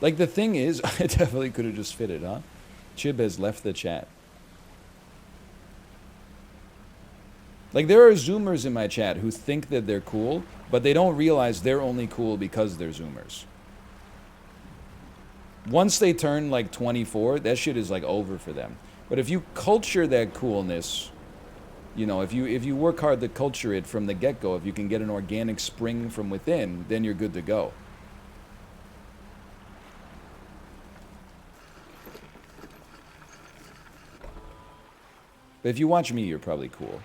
Like, the thing is, I definitely could have just fit it, huh? Chib has left the chat. Like, there are Zoomers in my chat who think that they're cool, but they don't realize they're only cool because they're Zoomers. Once they turn, like, 24, that shit is, like, over for them. But if you culture that coolness, you know, if you work hard to culture it from the get-go, if you can get an organic spring from within, then you're good to go. But if you watch me, you're probably cool.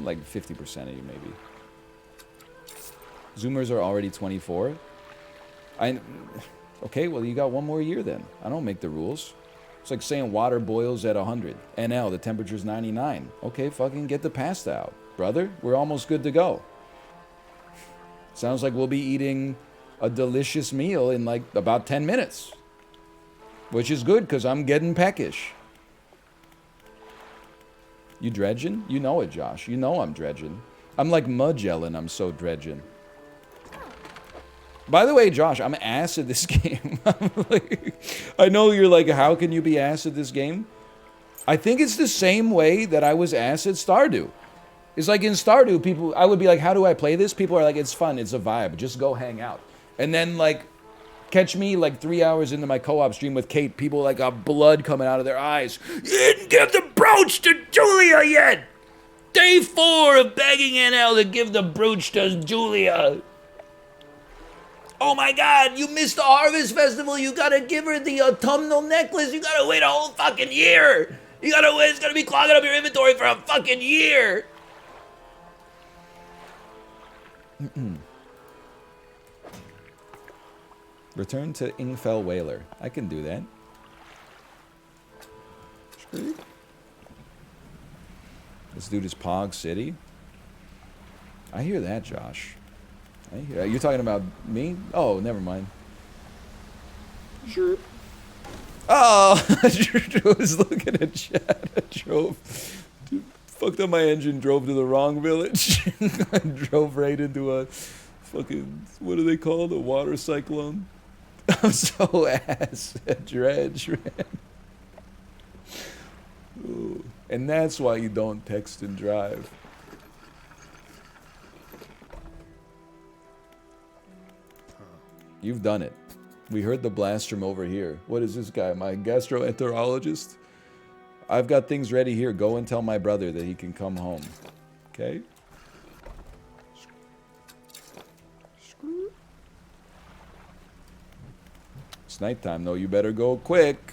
Like 50% of you, maybe. Zoomers are already 24? Okay, well, you got one more year then. I don't make the rules. It's like saying water boils at 100. NL, the temperature's 99. Okay, fucking get the pasta out. Brother, we're almost good to go. Sounds like we'll be eating a delicious meal in like about 10 minutes. Which is good, because I'm getting peckish. You dredging? You know it, Josh. You know I'm dredging. I'm like Magellan, I'm so dredging. By the way, Josh, I'm ass at this game. Like, I know you're like, how can you be ass at this game? I think it's the same way that I was ass at Stardew. It's like in Stardew, I would be like, how do I play this? People are like, it's fun, it's a vibe, just go hang out. And then like, catch me like 3 hours into my co-op stream with Kate, people like got blood coming out of their eyes. You didn't give the brooch to Julia yet! Day 4 of begging NL to give the brooch to Julia. Oh my god, you missed the Harvest Festival. You gotta give her the autumnal necklace. You gotta wait a whole fucking year. You gotta wait. It's gonna be clogging up your inventory for a fucking year. Return to Ingfell Whaler. I can do that. This dude is Pog City. I hear that, Josh. You're talking about me? Oh, never mind. Sure. Oh, I was looking at chat. I fucked up my engine, drove to the wrong village. I drove right into a fucking, what are they called? A water cyclone? I'm so ass at Dredge, man. Ooh. And that's why you don't text and drive. You've done it. We heard the blast from over here. What is this guy? My gastroenterologist? I've got things ready here. Go and tell my brother that he can come home. Okay? It's nighttime, though. You better go quick.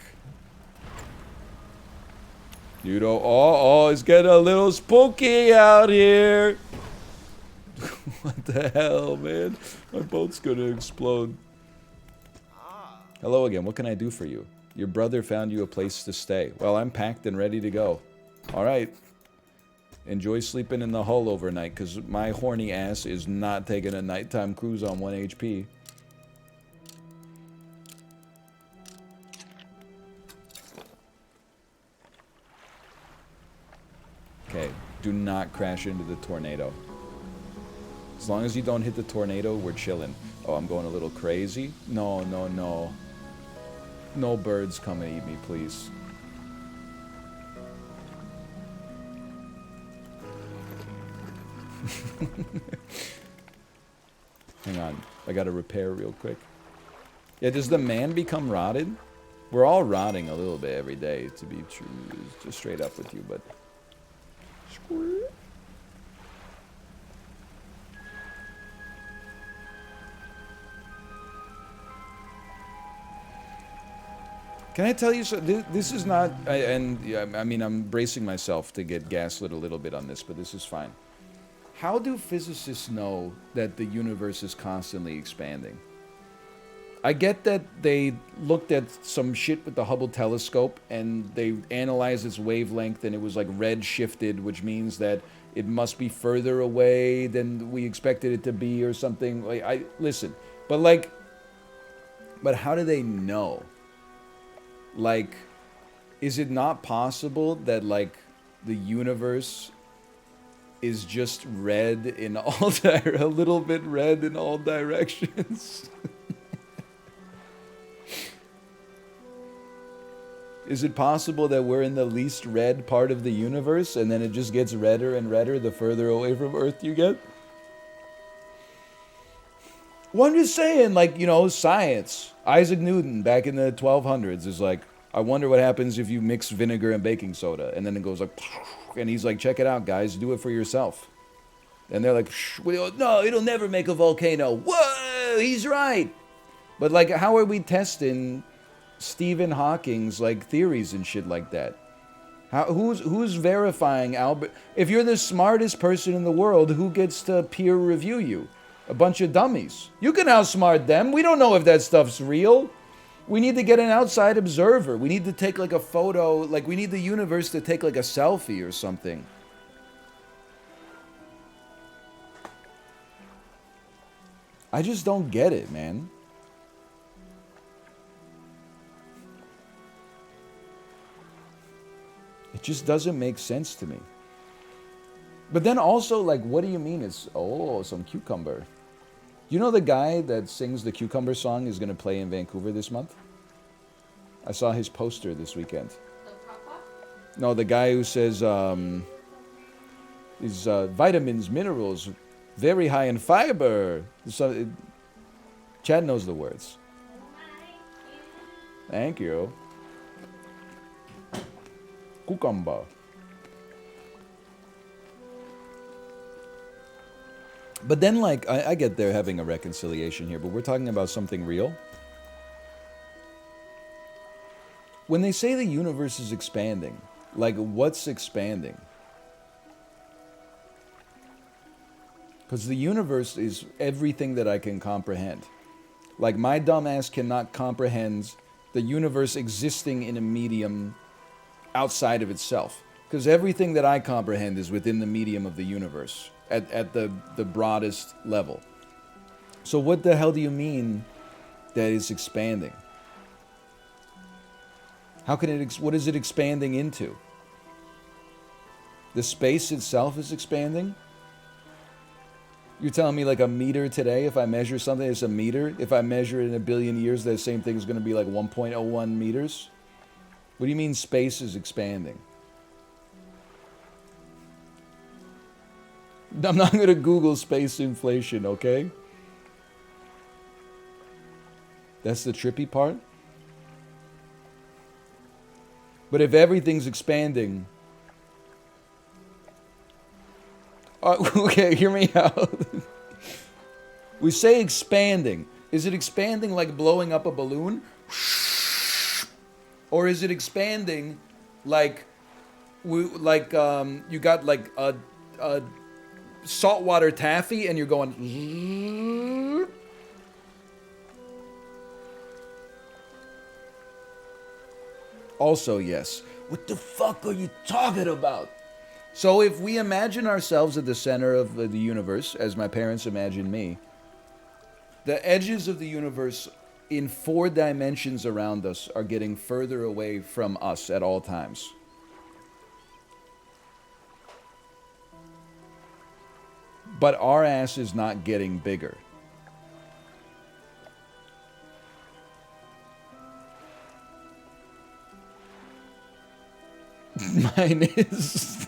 You don't... Oh, it's getting a little spooky out here. What the hell, man? My boat's gonna explode. Hello again. What can I do for you? Your brother found you a place to stay. Well, I'm packed and ready to go. All right. Enjoy sleeping in the hull overnight, because my horny ass is not taking a nighttime cruise on 1 HP. Okay. Do not crash into the tornado. As long as you don't hit the tornado, we're chilling. Oh, I'm going a little crazy? No, no, no. No birds come and eat me, please. Hang on. I gotta repair real quick. Yeah, does the man become rotted? We're all rotting a little bit every day, to be true. Just straight up with you, but... Squirt. Can I tell you something? This is not, I mean, I'm bracing myself to get gaslit a little bit on this, but this is fine. How do physicists know that the universe is constantly expanding? I get that they looked at some shit with the Hubble telescope and they analyzed its wavelength and it was like red shifted, which means that it must be further away than we expected it to be or something. Like, listen, but how do they know? Like, is it not possible that, like, the universe is just red in all a little bit red in all directions? Is it possible that we're in the least red part of the universe and then it just gets redder and redder the further away from Earth you get? Well, I'm just saying, like, you know, science. Isaac Newton back in the 1200s is like, I wonder what happens if you mix vinegar and baking soda. And then it goes like, and he's like, check it out, guys, do it for yourself. And they're like, no, it'll never make a volcano. Whoa, he's right. But like, how are we testing Stephen Hawking's like theories and shit like that? Who's verifying Albert? If you're the smartest person in the world, who gets to peer review you? A bunch of dummies. You can outsmart them. We don't know if that stuff's real. We need to get an outside observer. We need to take like a photo. Like we need the universe to take like a selfie or something. I just don't get it, man. It just doesn't make sense to me. But then also, like, what do you mean it's, oh, some cucumber? You know the guy that sings the Cucumber song is going to play in Vancouver this month? I saw his poster this weekend. No, the guy who says, vitamins, minerals, very high in fiber. So, Chad knows the words. Thank you. Cucumber. But then, like, I get they're having a reconciliation here, but we're talking about something real. When they say the universe is expanding, like, what's expanding? Because the universe is everything that I can comprehend. Like, my dumb ass cannot comprehend the universe existing in a medium outside of itself. Because everything that I comprehend is within the medium of the universe. At the broadest level. So what the hell do you mean that it's expanding? How can it, what is it expanding into? The space itself is expanding? You're telling me like a meter today, if I measure something, it's a meter? If I measure it in a billion years, that same thing is going to be like 1.01 meters? What do you mean space is expanding? I'm not going to Google space inflation, okay? That's the trippy part. But if everything's expanding... okay, hear me out. We say expanding. Is it expanding like blowing up a balloon? Or is it expanding like... you got like a saltwater taffy and you're going... Also, yes. What the fuck are you talking about? So if we imagine ourselves at the center of the universe, as my parents imagined me, the edges of the universe in 4 dimensions around us are getting further away from us at all times. But our ass is not getting bigger. Mine is...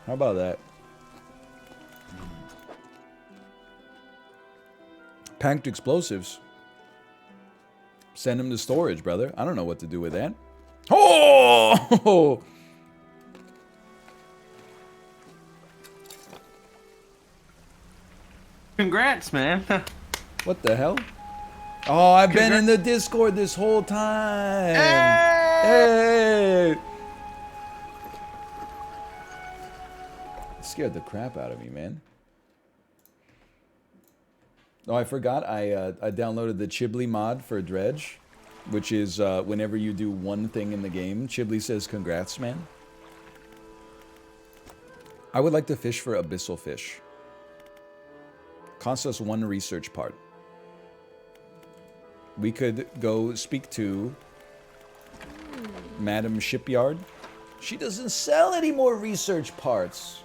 How about that? Packed explosives. Send them to storage, brother. I don't know what to do with that. Oh! Congrats, man. What the hell? Oh, I've been in the Discord this whole time. Hey! It scared the crap out of me, man. Oh, I forgot. I downloaded the Chibli mod for Dredge, which is whenever you do one thing in the game, Chibli says, "Congrats, man." I would like to fish for abyssal fish. Costs us 1 research part. We could go speak to Madam Shipyard. She doesn't sell any more research parts.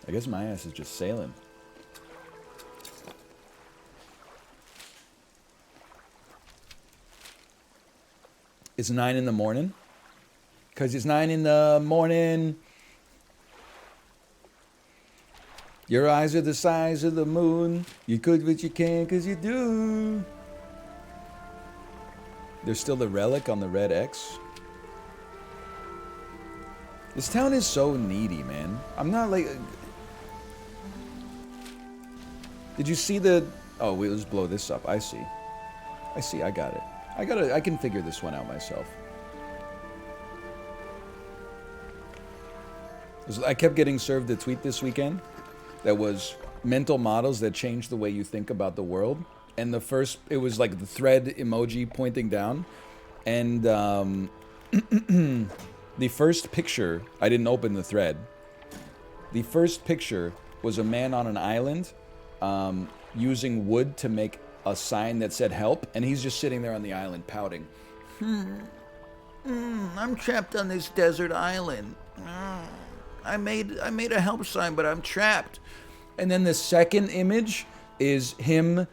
I guess my ass is just sailing. It's 9 in the morning. Because it's 9 in the morning. Your eyes are the size of the moon. You could, but you can't because you do. There's still the relic on the red X. This town is so needy, man. I'm not like... Did you see the... Oh, wait, let's blow this up. I see. I got it. I can figure this one out myself. I kept getting served a tweet this weekend that was mental models that change the way you think about the world. And the first, it was like the thread emoji pointing down. And the first picture, I didn't open the thread. The first picture was a man on an island using wood to make a sign that said help. And he's just sitting there on the island pouting. I'm trapped on this desert island. I made a help sign, but I'm trapped. And then the second image is him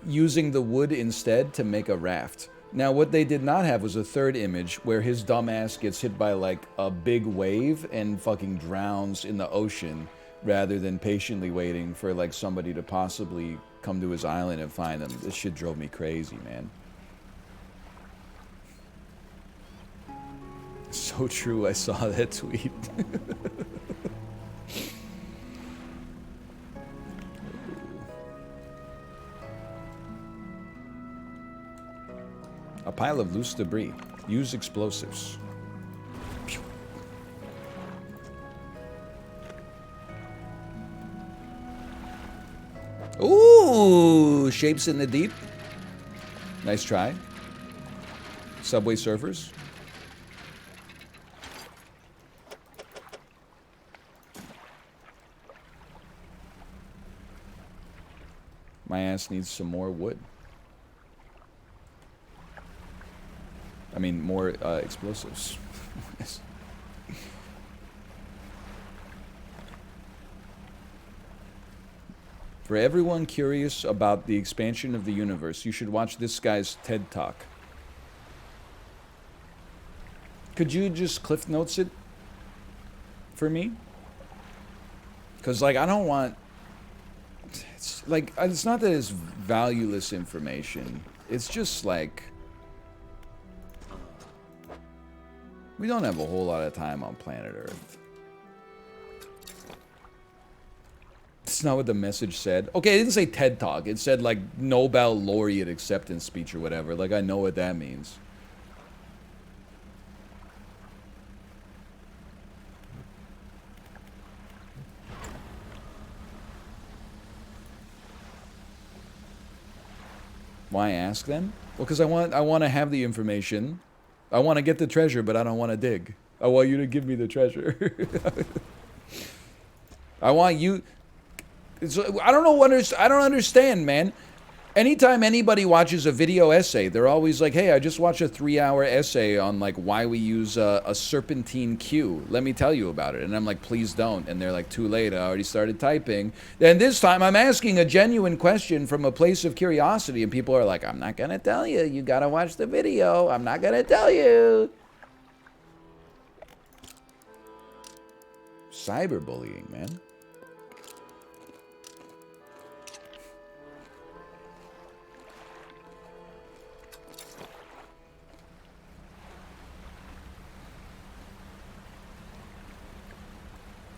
using the wood instead to make a raft. Now, what they did not have was a third image where his dumbass gets hit by like a big wave and fucking drowns in the ocean rather than patiently waiting for like somebody to possibly come to his island and find him. This shit drove me crazy, man. So true, I saw that tweet. A pile of loose debris. Use explosives. Ooh, shapes in the deep. Nice try. Subway Surfers. My ass needs some more wood. I mean, more explosives. For everyone curious about the expansion of the universe, you should watch this guy's TED Talk. Could you just Cliff Notes it for me? Because, like, I don't want... It's like, it's not that it's valueless information. It's just like... We don't have a whole lot of time on planet Earth. It's not what the message said. Okay, it didn't say TED Talk. It said, like, Nobel Laureate acceptance speech or whatever. Like, I know what that means. Why ask them? Well, because I want to have the information. I want to get the treasure, but I don't want to dig. I want you to give me the treasure. I want you... I don't understand, man. Anytime anybody watches a video essay, they're always like, hey, I just watched a 3-hour essay on, like, why we use a serpentine queue. Let me tell you about it. And I'm like, please don't. And they're like, too late. I already started typing. Then this time I'm asking a genuine question from a place of curiosity. And people are like, I'm not going to tell you. You got to watch the video. I'm not going to tell you. Cyberbullying, man.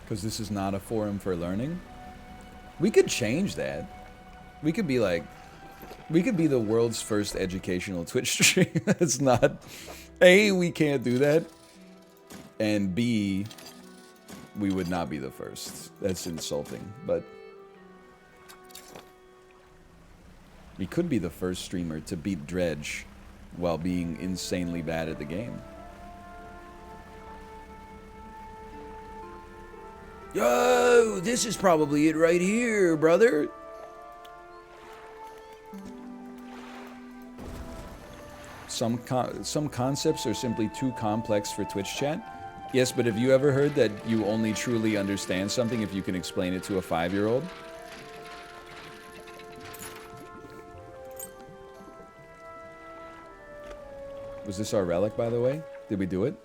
Because this is not a forum for learning. We could change that. We could be like, we could be the world's first educational Twitch stream. That's not, A, we can't do that. And B, we would not be the first. That's insulting, but we could be the first streamer to beat Dredge while being insanely bad at the game. Yo, this is probably it right here, brother. Some concepts are simply too complex for Twitch chat. Yes, but have you ever heard that you only truly understand something if you can explain it to a 5-year-old? Was this our relic, by the way? Did we do it?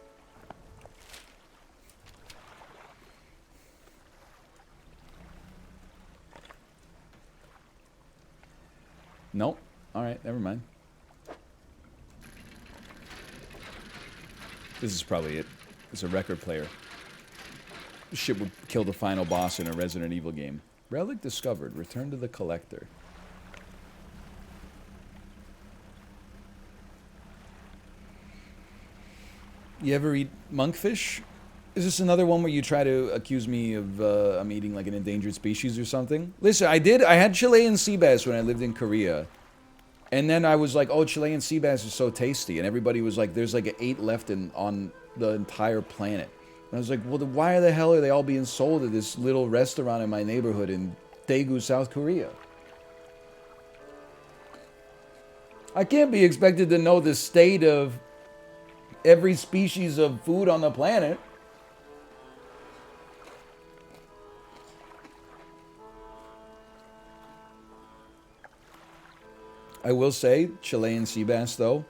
Nope. Alright, never mind. This is probably it. It's a record player. This shit would kill the final boss in a Resident Evil game. Relic discovered. Return to the collector. You ever eat monkfish? Is this another one where you try to accuse me of I'm eating like an endangered species or something? Listen, I had Chilean sea bass when I lived in Korea. And then I was like, oh, Chilean sea bass is so tasty. And everybody was like, there's like 8 left on the entire planet. And I was like, well, why the hell are they all being sold at this little restaurant in my neighborhood in Daegu, South Korea? I can't be expected to know the state of every species of food on the planet. I will say, Chilean sea bass, though,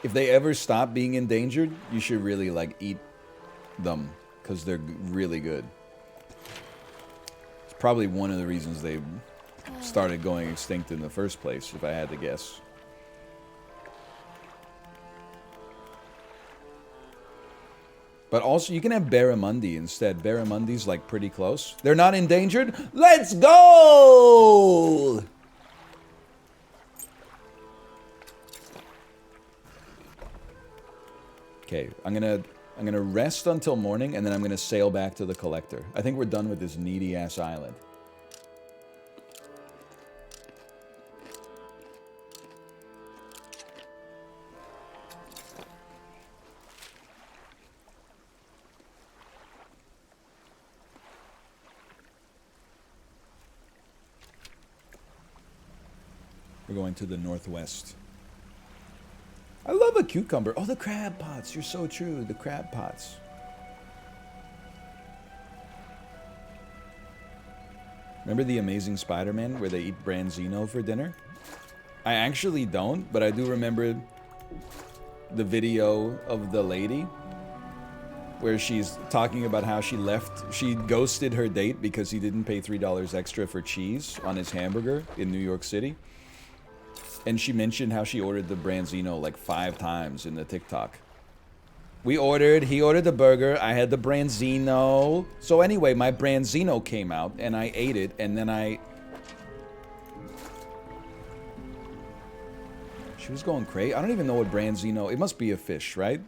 if they ever stop being endangered, you should really, like, eat them, because they're really good. It's probably one of the reasons they started going extinct in the first place, if I had to guess. But also, you can have barramundi instead. Barramundi's, like, pretty close. They're not endangered? Let's go! Okay, I'm gonna rest until morning, and then I'm gonna sail back to the collector. I think we're done with this needy ass island. We're going to the northwest. I love a cucumber. Oh, the crab pots. You're so true. The crab pots. Remember The Amazing Spider-Man where they eat branzino for dinner? I actually don't, but I do remember the video of the lady where she's talking about how she ghosted her date because he didn't pay $3 extra for cheese on his hamburger in New York City. And she mentioned how she ordered the branzino like 5 times in the TikTok. He ordered the burger, I had the branzino. So anyway, my branzino came out and I ate it, and then she was going crazy. I don't even know what branzino, it must be a fish, right?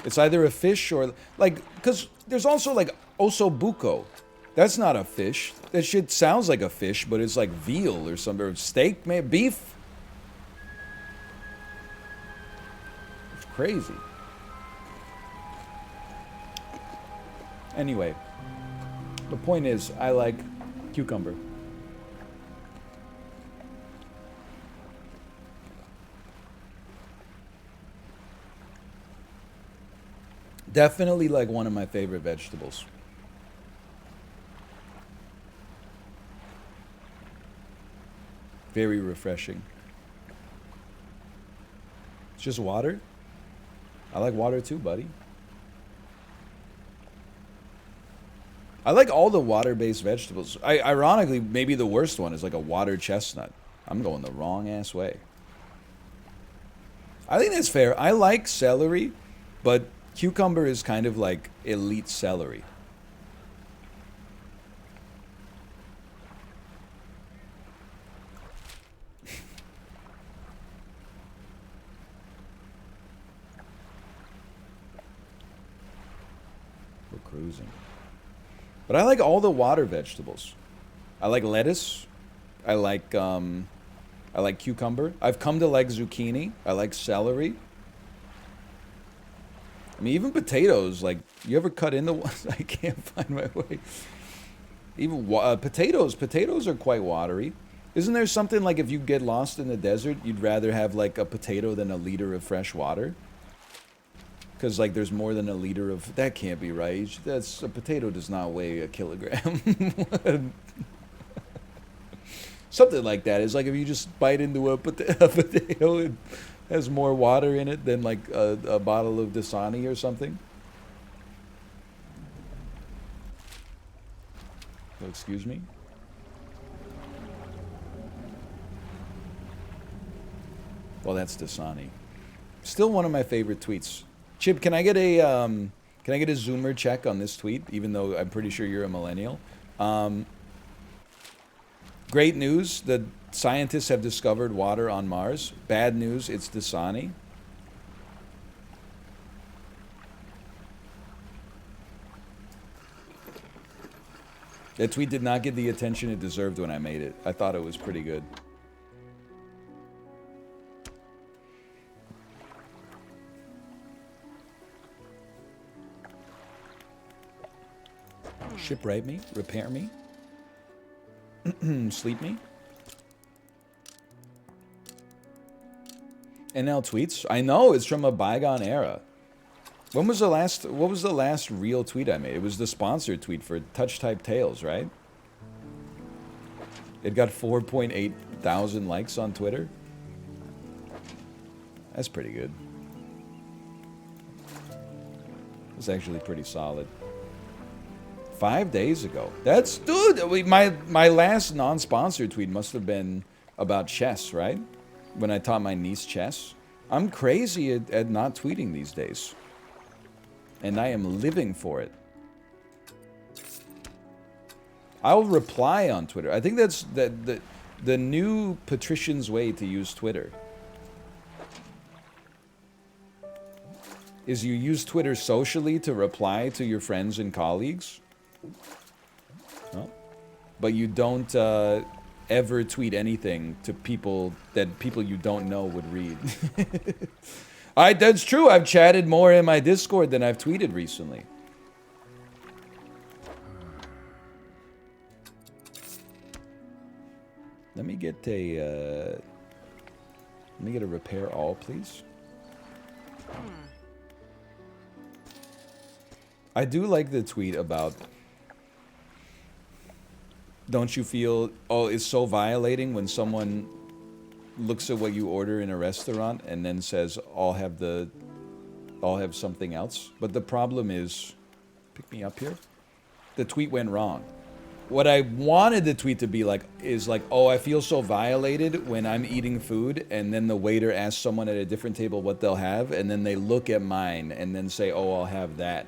It's either a fish or, like, because there's also like ossobuco. That's not a fish. That shit sounds like a fish, but it's like veal or something, or steak, maybe beef. Crazy. Anyway, the point is, I like cucumber. Definitely like one of my favorite vegetables. Very refreshing. It's just water. I like water too, buddy. I like all the water-based vegetables. Ironically, maybe the worst one is like a water chestnut. I'm going the wrong ass way. I think that's fair. I like celery, but cucumber is kind of like elite celery. Cruising. But I like all the water vegetables. I like lettuce. I like cucumber. I've come to like zucchini. I like celery. I mean, even potatoes. Like, you ever cut into one? I can't find my way. Even potatoes. Potatoes are quite watery. Isn't there something like if you get lost in the desert, you'd rather have like a potato than a liter of fresh water? Because, like, there's more than a liter of... That can't be right. A potato does not weigh a kilogram. Something like that. It's like if you just bite into a potato, it has more water in it than, like, a bottle of Dasani or something. Oh, excuse me? Well, that's Dasani. Still one of my favorite tweets. Chip, can I get a zoomer check on this tweet? Even though I'm pretty sure you're a millennial. Great news: the scientists have discovered water on Mars. Bad news: it's Dasani. That tweet did not get the attention it deserved when I made it. I thought it was pretty good. Shipwright me? Repair me? Sleep me? NL tweets? I know, it's from a bygone era. What was the last real tweet I made? It was the sponsored tweet for Touch Type Tales, right? It got 4.8 thousand likes on Twitter. That's pretty good. It's actually pretty solid. 5 days ago. That's, dude, my last non-sponsored tweet must have been about chess, right? When I taught my niece chess. I'm crazy at not tweeting these days. And I am living for it. I'll reply on Twitter. I think that's the new patrician's way to use Twitter. Is you use Twitter socially to reply to your friends and colleagues. Well, but you don't ever tweet anything to people that people you don't know would read. That's true. I've chatted more in my Discord than I've tweeted recently. Let me get a repair all, please. I do like the tweet about, don't you feel, oh, it's so violating when someone looks at what you order in a restaurant and then says, I'll have something else. But the problem is, pick me up here. The tweet went wrong. What I wanted the tweet to be like is like, oh, I feel so violated when I'm eating food and then the waiter asks someone at a different table what they'll have and then they look at mine and then say, oh, I'll have that.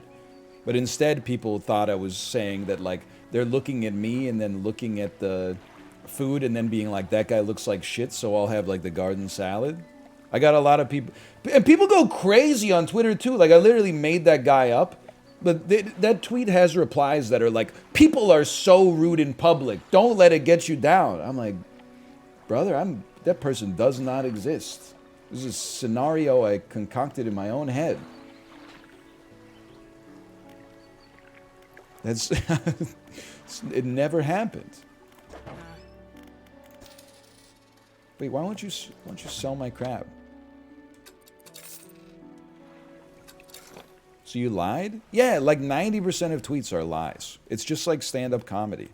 But instead people thought I was saying that like they're looking at me and then looking at the food and then being like, that guy looks like shit, so I'll have like the garden salad. I got a lot of people, and people go crazy on Twitter too. Like I literally made that guy up. But that tweet has replies that are like, people are so rude in public. Don't let it get you down. I'm like, brother, that person does not exist. This is a scenario I concocted in my own head. That's it never happened. Wait, why don't you sell my crab? So you lied? Yeah, like 90% of tweets are lies. It's just like stand-up comedy.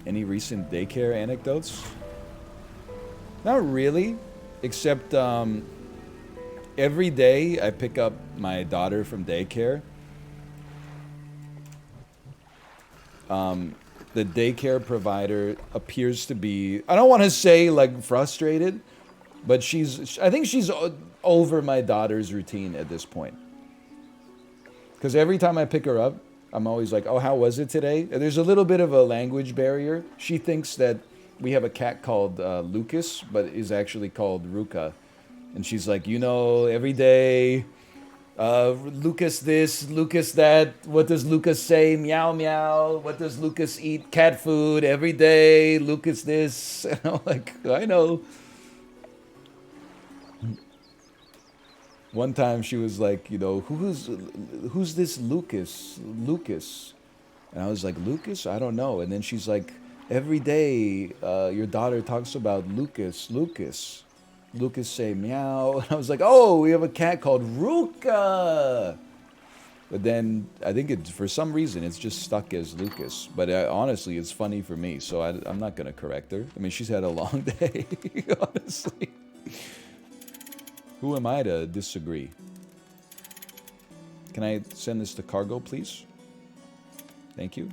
Any recent daycare anecdotes? Not really, except every day I pick up my daughter from daycare. The daycare provider appears to be, I don't want to say like frustrated, but I think she's over my daughter's routine at this point. Because every time I pick her up, I'm always like, oh, how was it today? There's a little bit of a language barrier. She thinks that we have a cat called Lucas, but is actually called Ruka. And she's like, you know, every day, Lucas this, Lucas that. What does Lucas say? Meow, meow. What does Lucas eat? Cat food every day. Lucas this. And I'm like, I know. One time she was like, you know, who's this Lucas? Lucas. And I was like, Lucas? I don't know. And then she's like, Every day, your daughter talks about Lucas. Lucas. Lucas say meow. And I was like, oh, we have a cat called Ruka. But then I think it's for some reason it's just stuck as Lucas. But honestly, it's funny for me, so I'm not gonna correct her. I mean, she's had a long day, honestly. Who am I to disagree? Can I send this to cargo, please? Thank you.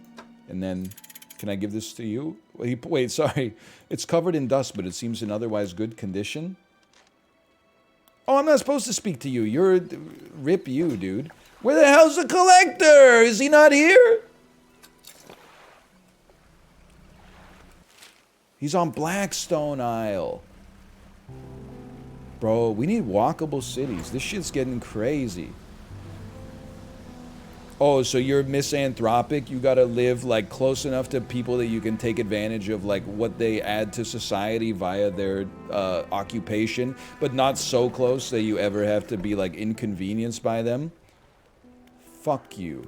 And then, can I give this to you? Wait, sorry. It's covered in dust, but it seems in otherwise good condition. Oh, I'm not supposed to speak to you. You're... Rip you, dude. Where the hell's the collector? Is he not here? He's on Blackstone Isle. Bro, we need walkable cities. This shit's getting crazy. Oh, so you're misanthropic? You gotta live, like, close enough to people that you can take advantage of, like, what they add to society via their occupation, but not so close that you ever have to be, like, inconvenienced by them? Fuck you.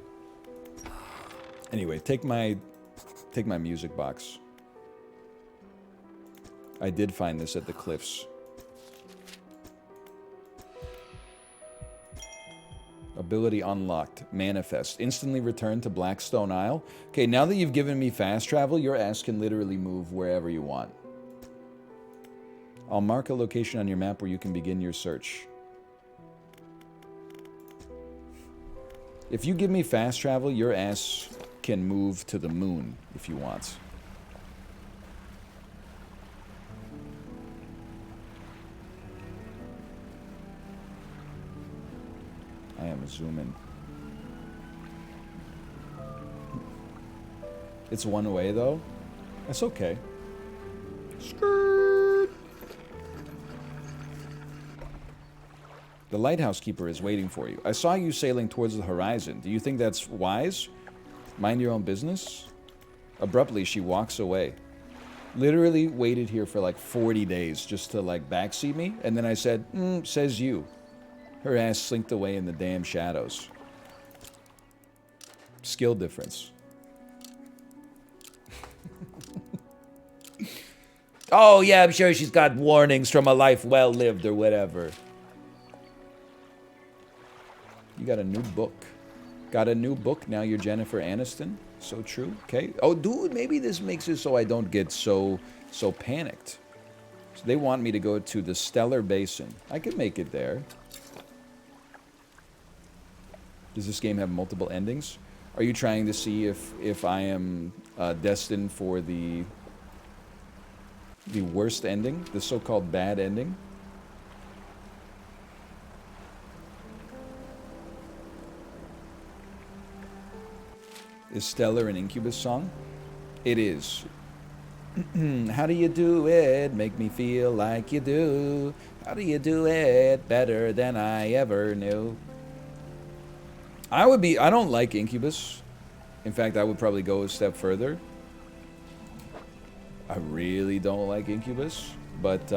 Anyway, take my music box. I did find this at the cliffs. Ability unlocked. Manifest. Instantly return to Blackstone Isle. Okay, now that you've given me fast travel, your ass can literally move wherever you want. I'll mark a location on your map where you can begin your search. If you give me fast travel, your ass can move to the moon if you want. I am zooming. It's one way though. That's okay. Skirt. The lighthouse keeper is waiting for you. I saw you sailing towards the horizon. Do you think that's wise? Mind your own business? Abruptly, she walks away. Literally waited here for like 40 days just to like backseat me. And then I said, says you. Her ass slinked away in the damn shadows. Skill difference. Oh, yeah, I'm sure she's got warnings from a life well lived or whatever. You got a new book. Got a new book, now you're Jennifer Aniston. So true, okay. Oh, dude, maybe this makes it so I don't get so panicked. So they want me to go to the Stellar Basin. I could make it there. Does this game have multiple endings? Are you trying to see if I am destined for the worst ending? The so-called bad ending? Is Stellar an Incubus song? It is. How do you do it? Make me feel like you do. How do you do it better than I ever knew? I don't like Incubus. In fact, I would probably go a step further. I really don't like Incubus. But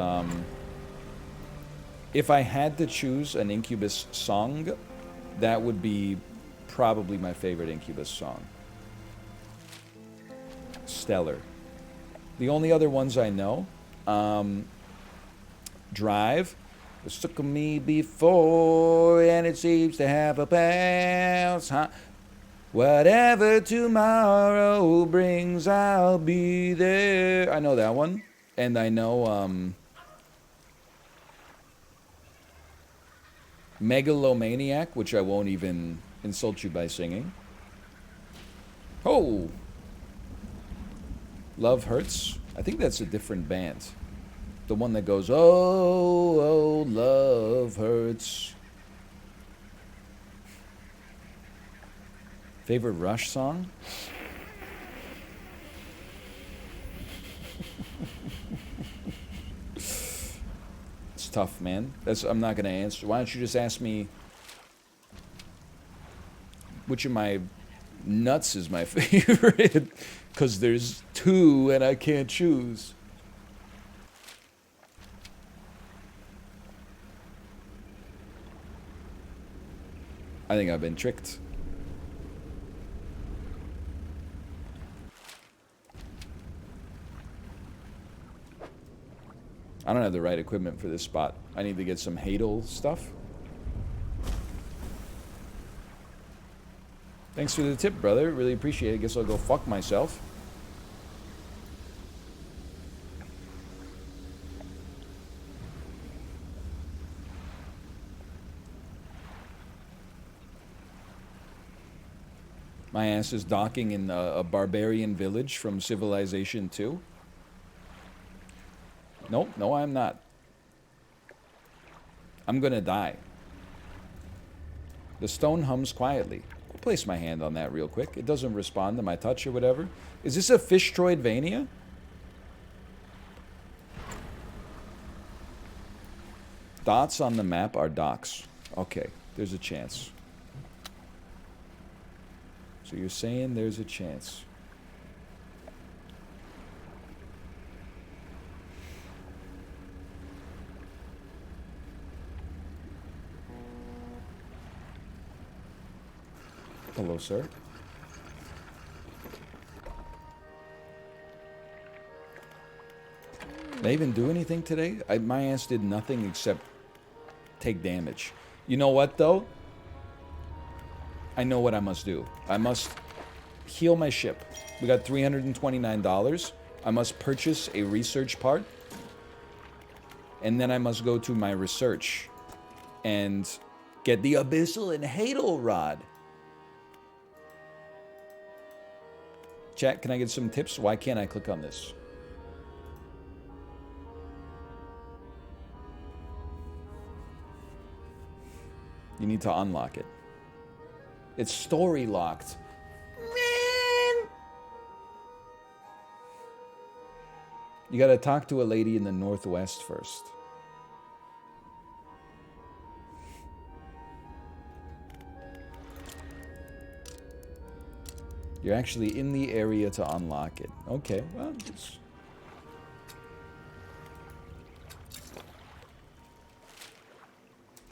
if I had to choose an Incubus song, that would be probably my favorite Incubus song. Stellar. The only other ones I know, Drive. It took me before, and it seems to have a bounce, huh? Whatever tomorrow brings, I'll be there. I know that one. And I know, Megalomaniac, which I won't even insult you by singing. Oh! Love Hurts. I think that's a different band. The one that goes, oh, oh, love hurts. Favorite Rush song? It's tough, man. I'm not gonna answer. Why don't you just ask me which of my nuts is my favorite? Because there's two and I can't choose. I think I've been tricked. I don't have the right equipment for this spot. I need to get some Hadel stuff. Thanks for the tip, brother. Really appreciate it. Guess I'll go fuck myself. My ass is docking in a barbarian village from Civilization 2. Nope, no, I'm not. I'm gonna die. The stone hums quietly. I'll place my hand on that real quick. It doesn't respond to my touch or whatever. Is this a Fishtroidvania? Dots on the map are docks. Okay, there's a chance. So you're saying there's a chance. Hello, sir. Did I even do anything today? My ass did nothing except take damage. You know what, though? I know what I must do. I must heal my ship. We got $329. I must purchase a research part. And then I must go to my research and get the Abyssal and Hadel Rod. Chat, can I get some tips? Why can't I click on this? You need to unlock it. It's story locked. Man! You gotta talk to a lady in the Northwest first. You're actually in the area to unlock it. Okay, well, it's...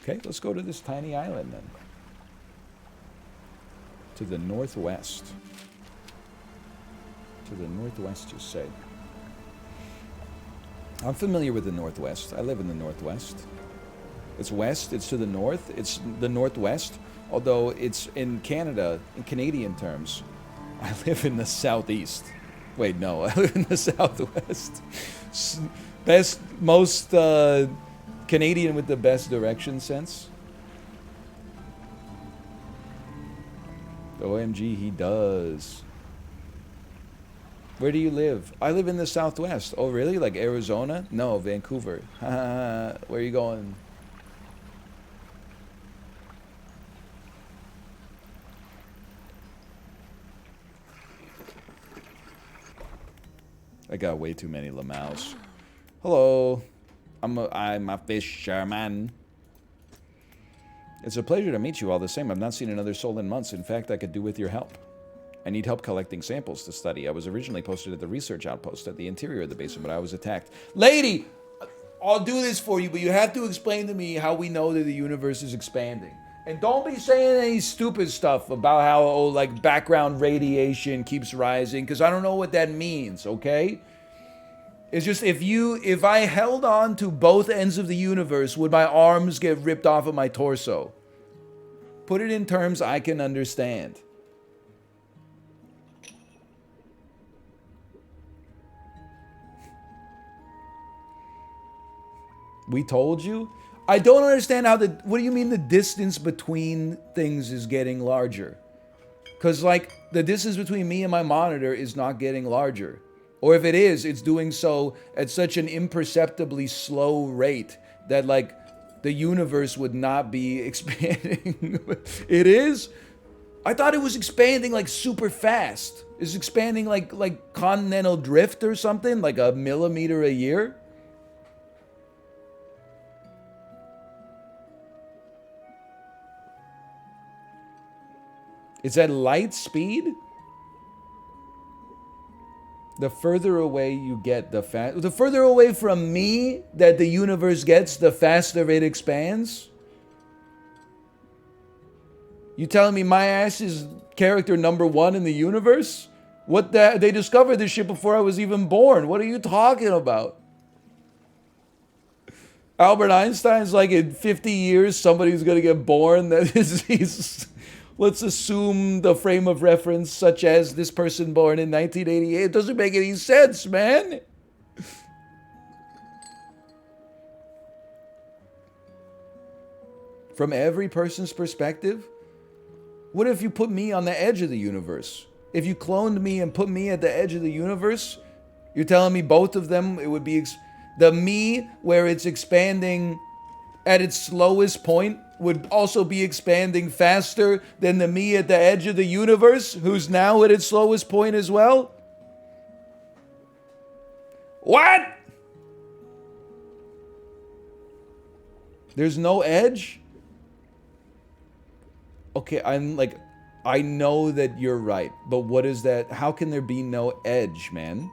Okay, let's go to this tiny island then. To the northwest. To the northwest, you say. I'm familiar with the Northwest. I live in the Northwest. It's west, it's to the north, it's the Northwest. Although it's in Canada, in Canadian terms, I live in the Southeast. Wait, no, I live in the Southwest. Best, most Canadian with the best direction sense. OMG, he does. Where do you live? I live in the Southwest. Oh, really? Like Arizona? No, Vancouver. Where are you going? I got way too many lamaus. Hello. I'm a fisherman. It's a pleasure to meet you all the same. I've not seen another soul in months. In fact, I could do with your help. I need help collecting samples to study. I was originally posted at the research outpost at the interior of the basement, but I was attacked. Lady! I'll do this for you, but you have to explain to me how we know that the universe is expanding. And don't be saying any stupid stuff about how, oh, like, background radiation keeps rising, because I don't know what that means, okay? It's just, if I held on to both ends of the universe, would my arms get ripped off of my torso? Put it in terms I can understand. We told you? I don't understand how what do you mean the distance between things is getting larger? Because, like, the distance between me and my monitor is not getting larger. Or if it is, it's doing so at such an imperceptibly slow rate that, like, the universe would not be expanding. It is? I thought it was expanding, like, super fast. It's expanding like continental drift or something, like a millimeter a year. It's at light speed? The further away you get, the further away from me that the universe gets, the faster it expands? You telling me my ass is character number 1 in the universe? They discovered this shit before I was even born. What are you talking about? Albert Einstein's like, in 50 years, somebody's going to get born that he's, let's assume the frame of reference, such as this person born in 1988. It doesn't make any sense, man. From every person's perspective? What if you put me on the edge of the universe? If you cloned me and put me at the edge of the universe, you're telling me both of them, it would be the me where it's expanding at its slowest point would also be expanding faster than the me at the edge of the universe, who's now at its slowest point as well? What? There's no edge? Okay, I know that you're right, but what is that? How can there be no edge, man?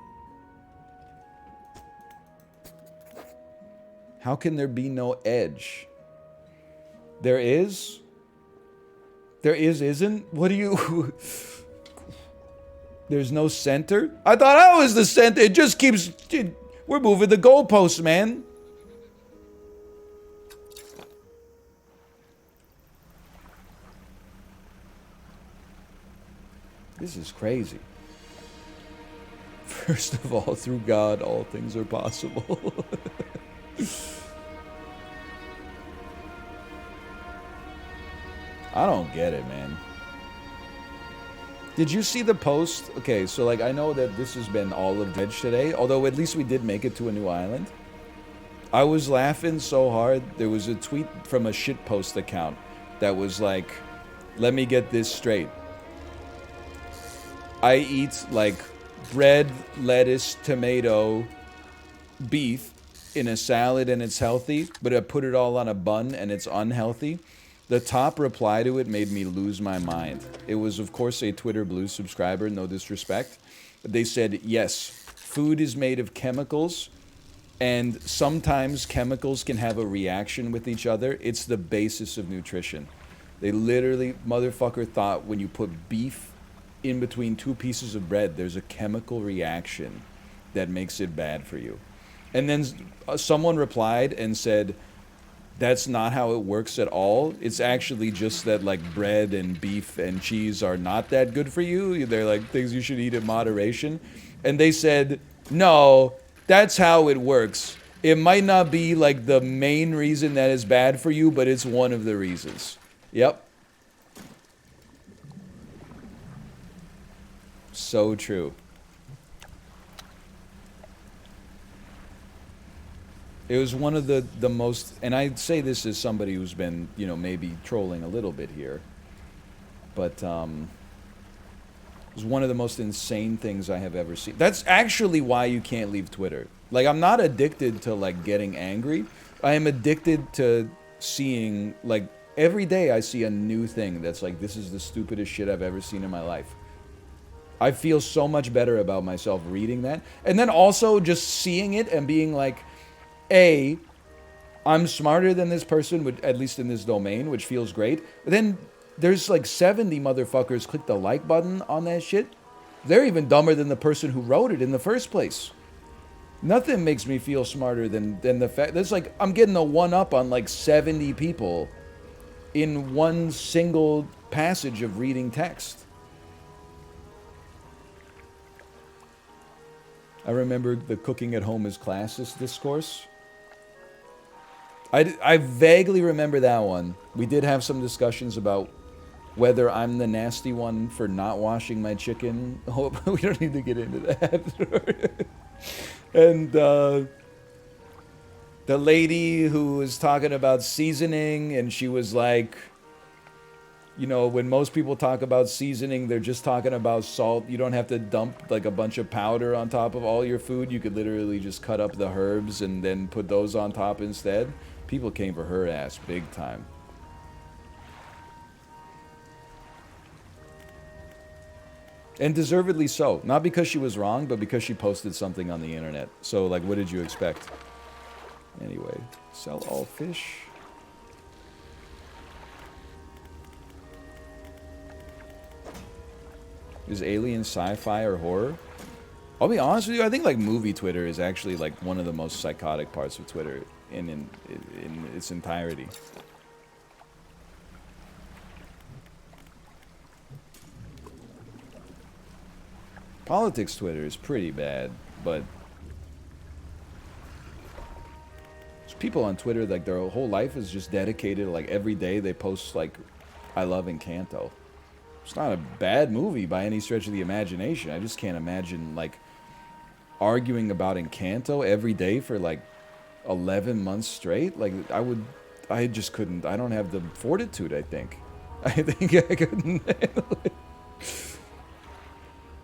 How can there be no edge? There is? There isn't? What do you... There's no center? I thought I was the center. It just keeps... We're moving the goalposts, man. This is crazy. First of all, through God, all things are possible. I don't get it, man. Did you see the post? Okay, so like I know that this has been all of Dredge today, although at least we did make it to a new island. I was laughing so hard. There was a tweet from a shitpost account that was like, let me get this straight. I eat like bread, lettuce, tomato, beef in a salad and it's healthy, but I put it all on a bun and it's unhealthy. The top reply to it made me lose my mind. It was, of course, a Twitter Blue subscriber, no disrespect. They said, yes, food is made of chemicals, and sometimes chemicals can have a reaction with each other. It's the basis of nutrition. They literally, motherfucker, thought when you put beef in between two pieces of bread, there's a chemical reaction that makes it bad for you. And then someone replied and said, that's not how it works at all. It's actually just that like bread and beef and cheese are not that good for you. They're like things you should eat in moderation. And they said, no, that's how it works. It might not be like the main reason that is bad for you, but it's one of the reasons. Yep. So true. It was one of the most, and I'd say this as somebody who's been, you know, maybe trolling a little bit here, but it was one of the most insane things I have ever seen. That's actually why you can't leave Twitter. Like, I'm not addicted to, like, getting angry. I am addicted to seeing, like, every day I see a new thing that's like, this is the stupidest shit I've ever seen in my life. I feel so much better about myself reading that. And then also just seeing it and being like, A, I'm smarter than this person, at least in this domain, which feels great. But then there's like 70 motherfuckers click the like button on that shit. They're even dumber than the person who wrote it in the first place. Nothing makes me feel smarter than the fact that's like I'm getting a one-up on like 70 people in one single passage of reading text. I remember the cooking at home is classist discourse. I vaguely remember that one. We did have some discussions about whether I'm the nasty one for not washing my chicken. Oh, we don't need to get into that. And the lady who was talking about seasoning, and she was like, you know, when most people talk about seasoning, they're just talking about salt. You don't have to dump like a bunch of powder on top of all your food. You could literally just cut up the herbs and then put those on top instead. People came for her ass big time. And deservedly so. Not because she was wrong, but because she posted something on the internet. So, like, what did you expect? Anyway, sell all fish. Is alien sci-fi or horror? I'll be honest with you. I think like movie Twitter is actually like one of the most psychotic parts of Twitter in its entirety. Politics Twitter is pretty bad, but there's people on Twitter like their whole life is just dedicated. Like every day they post like, "I love Encanto." It's not a bad movie by any stretch of the imagination. I just can't imagine like arguing about Encanto every day for like 11 months straight. Like I just couldn't. I don't have the fortitude. I think I couldn't handle it.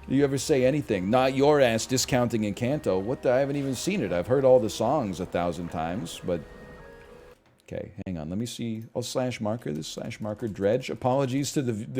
You ever say anything? Not your ass discounting Encanto. What the? I haven't even seen it. I've heard all the songs 1,000 times, but okay, hang on. Let me see. I'll slash marker this slash marker Dredge. Apologies to the